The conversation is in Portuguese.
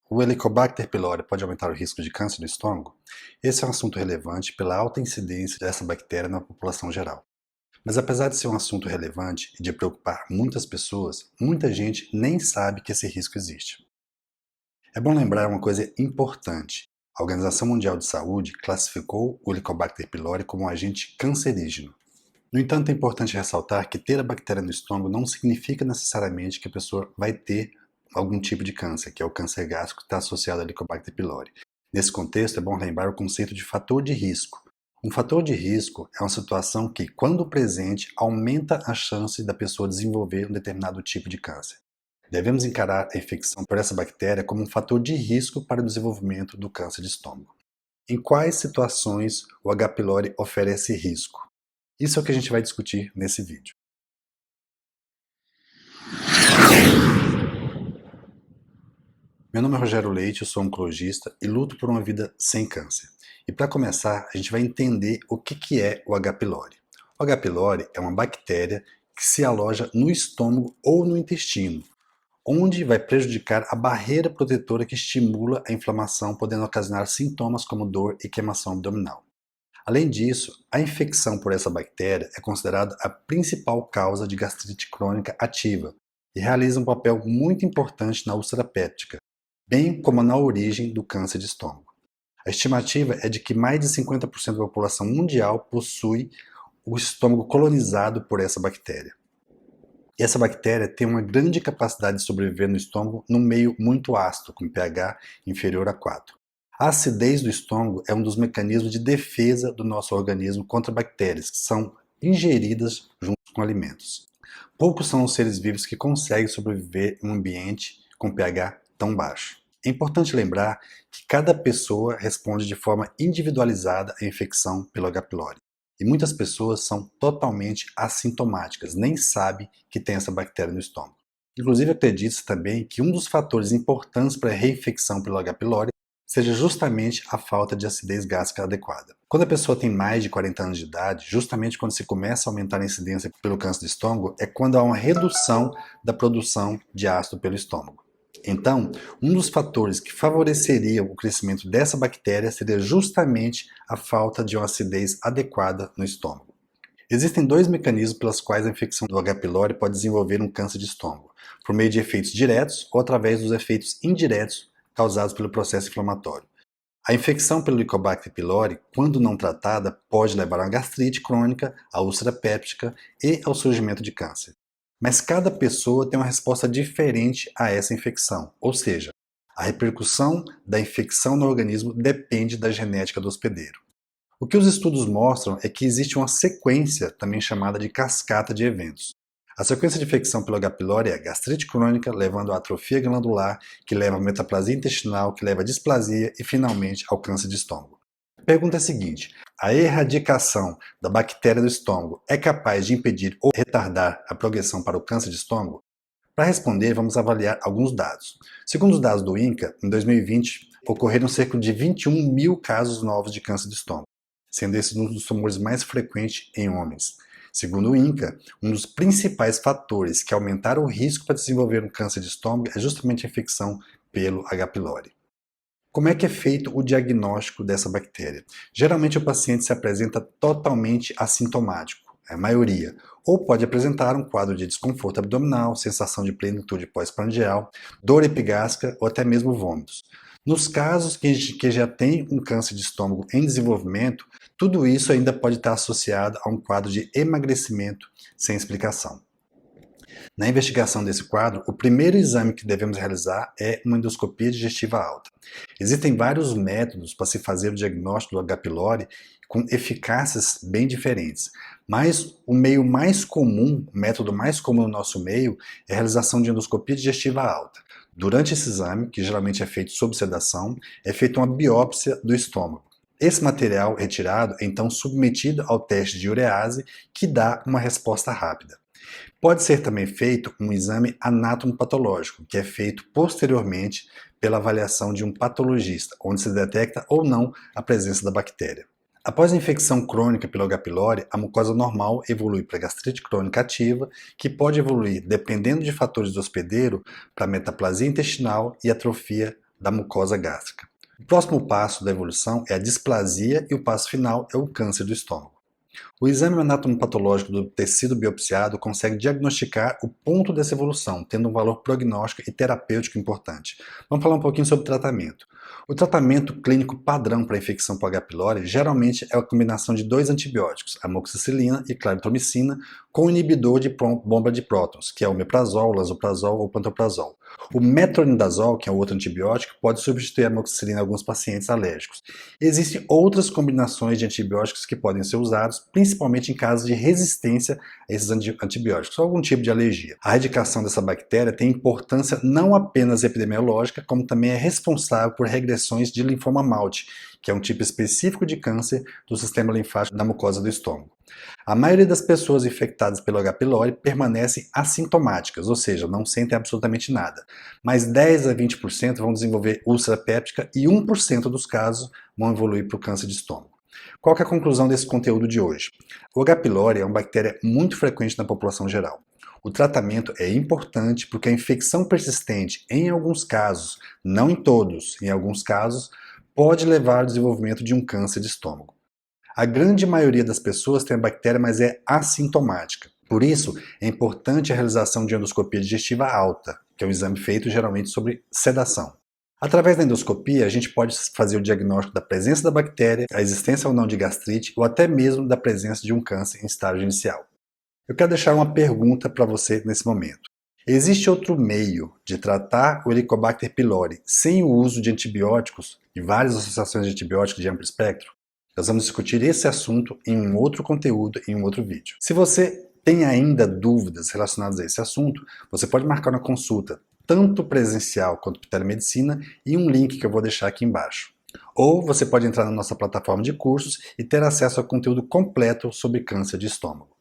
O Helicobacter pylori pode aumentar o risco de câncer do estômago? Esse é um assunto relevante pela alta incidência dessa bactéria na população geral. Mas apesar de ser um assunto relevante e de preocupar muitas pessoas, muita gente nem sabe que esse risco existe. É bom lembrar uma coisa importante. A Organização Mundial de Saúde classificou o Helicobacter pylori como um agente cancerígeno. No entanto, é importante ressaltar que ter a bactéria no estômago não significa necessariamente que a pessoa vai ter algum tipo de câncer, que é o câncer gástrico que está associado ao Helicobacter pylori. Nesse contexto, é bom lembrar o conceito de fator de risco. Um fator de risco é uma situação que, quando presente, aumenta a chance da pessoa desenvolver um determinado tipo de câncer. Devemos encarar a infecção por essa bactéria como um fator de risco para o desenvolvimento do câncer de estômago. Em quais situações o H. pylori oferece risco? Isso é o que a gente vai discutir nesse vídeo. Meu nome é Rogério Leite, eu sou oncologista e luto por uma vida sem câncer. E para começar, a gente vai entender o que é o H. pylori. O H. pylori é uma bactéria que se aloja no estômago ou no intestino, onde vai prejudicar a barreira protetora que estimula a inflamação, podendo ocasionar sintomas como dor e queimação abdominal. Além disso, a infecção por essa bactéria é considerada a principal causa de gastrite crônica ativa e realiza um papel muito importante na úlcera péptica, bem como na origem do câncer de estômago. A estimativa é de que mais de 50% da população mundial possui o estômago colonizado por essa bactéria. E essa bactéria tem uma grande capacidade de sobreviver no estômago num meio muito ácido, com pH inferior a 4. A acidez do estômago é um dos mecanismos de defesa do nosso organismo contra bactérias que são ingeridas junto com alimentos. Poucos são os seres vivos que conseguem sobreviver em um ambiente com pH tão baixo. É importante lembrar que cada pessoa responde de forma individualizada à infecção pelo H. pylori. E muitas pessoas são totalmente assintomáticas, nem sabem que tem essa bactéria no estômago. Inclusive, acredita-se também que um dos fatores importantes para a reinfecção pelo H. pylori seja justamente a falta de acidez gástrica adequada. Quando a pessoa tem mais de 40 anos de idade, justamente quando se começa a aumentar a incidência pelo câncer do estômago, é quando há uma redução da produção de ácido pelo estômago. Então, um dos fatores que favoreceria o crescimento dessa bactéria seria justamente a falta de uma acidez adequada no estômago. Existem dois mecanismos pelos quais a infecção do H. pylori pode desenvolver um câncer de estômago, por meio de efeitos diretos ou através dos efeitos indiretos causados pelo processo inflamatório. A infecção pelo Helicobacter pylori, quando não tratada, pode levar a uma gastrite crônica, a úlcera péptica e ao surgimento de câncer. Mas cada pessoa tem uma resposta diferente a essa infecção, ou seja, a repercussão da infecção no organismo depende da genética do hospedeiro. O que os estudos mostram é que existe uma sequência, também chamada de cascata de eventos. A sequência de infecção pelo H. pylori é gastrite crônica, levando à atrofia glandular, que leva à metaplasia intestinal, que leva à displasia e, finalmente, ao câncer de estômago. A pergunta é a seguinte: a erradicação da bactéria do estômago é capaz de impedir ou retardar a progressão para o câncer de estômago? Para responder, vamos avaliar alguns dados. Segundo os dados do INCA, em 2020, ocorreram cerca de 21 mil casos novos de câncer de estômago, sendo esse um dos tumores mais frequentes em homens. Segundo o INCA, um dos principais fatores que aumentaram o risco para desenvolver um câncer de estômago é justamente a infecção pelo H. pylori. Como é que é feito o diagnóstico dessa bactéria? Geralmente o paciente se apresenta totalmente assintomático, a maioria, ou pode apresentar um quadro de desconforto abdominal, sensação de plenitude pós-prandial, dor epigástrica ou até mesmo vômitos. Nos casos que já tem um câncer de estômago em desenvolvimento, tudo isso ainda pode estar associado a um quadro de emagrecimento sem explicação. Na investigação desse quadro, o primeiro exame que devemos realizar é uma endoscopia digestiva alta. Existem vários métodos para se fazer o diagnóstico do H. pylori com eficácias bem diferentes, mas o meio mais comum, o método mais comum no nosso meio, é a realização de endoscopia digestiva alta. Durante esse exame, que geralmente é feito sob sedação, é feita uma biópsia do estômago. Esse material retirado é então submetido ao teste de urease, que dá uma resposta rápida. Pode ser também feito um exame anatomopatológico, que é feito posteriormente pela avaliação de um patologista, onde se detecta ou não a presença da bactéria. Após a infecção crônica pelo H. pylori, a mucosa normal evolui para gastrite crônica ativa, que pode evoluir, dependendo de fatores do hospedeiro, para metaplasia intestinal e atrofia da mucosa gástrica. O próximo passo da evolução é a displasia e o passo final é o câncer do estômago. O exame anatomopatológico do tecido biopsiado consegue diagnosticar o ponto dessa evolução, tendo um valor prognóstico e terapêutico importante. Vamos falar um pouquinho sobre tratamento. O tratamento clínico padrão para a infecção por H. pylori geralmente é a combinação de 2 antibióticos, amoxicilina e claritromicina, com inibidor de bomba de prótons, que é o omeprazol, lansoprazol ou pantoprazol. O metronidazol, que é outro antibiótico, pode substituir a amoxicilina em alguns pacientes alérgicos. Existem outras combinações de antibióticos que podem ser usados, principalmente em casos de resistência a esses antibióticos, ou algum tipo de alergia. A erradicação dessa bactéria tem importância não apenas epidemiológica, como também é responsável por regressões de linfoma malte, que é um tipo específico de câncer do sistema linfático da mucosa do estômago. A maioria das pessoas infectadas pelo H. pylori permanecem assintomáticas, ou seja, não sentem absolutamente nada. Mas 10 a 20% vão desenvolver úlcera péptica e 1% dos casos vão evoluir para o câncer de estômago. Qual que é a conclusão desse conteúdo de hoje? O H. pylori é uma bactéria muito frequente na população geral. O tratamento é importante porque a infecção persistente, em alguns casos, não em todos, em alguns casos, pode levar ao desenvolvimento de um câncer de estômago. A grande maioria das pessoas tem a bactéria, mas é assintomática. Por isso, é importante a realização de endoscopia digestiva alta, que é um exame feito geralmente sobre sedação. Através da endoscopia, a gente pode fazer o diagnóstico da presença da bactéria, a existência ou não de gastrite, ou até mesmo da presença de um câncer em estágio inicial. Eu quero deixar uma pergunta para você nesse momento. Existe outro meio de tratar o Helicobacter pylori sem o uso de antibióticos e várias associações de antibióticos de amplo espectro? Nós vamos discutir esse assunto em um outro conteúdo, em um outro vídeo. Se você tem ainda dúvidas relacionadas a esse assunto, você pode marcar uma consulta, tanto presencial quanto por telemedicina, e um link que eu vou deixar aqui embaixo. Ou você pode entrar na nossa plataforma de cursos e ter acesso ao conteúdo completo sobre câncer de estômago.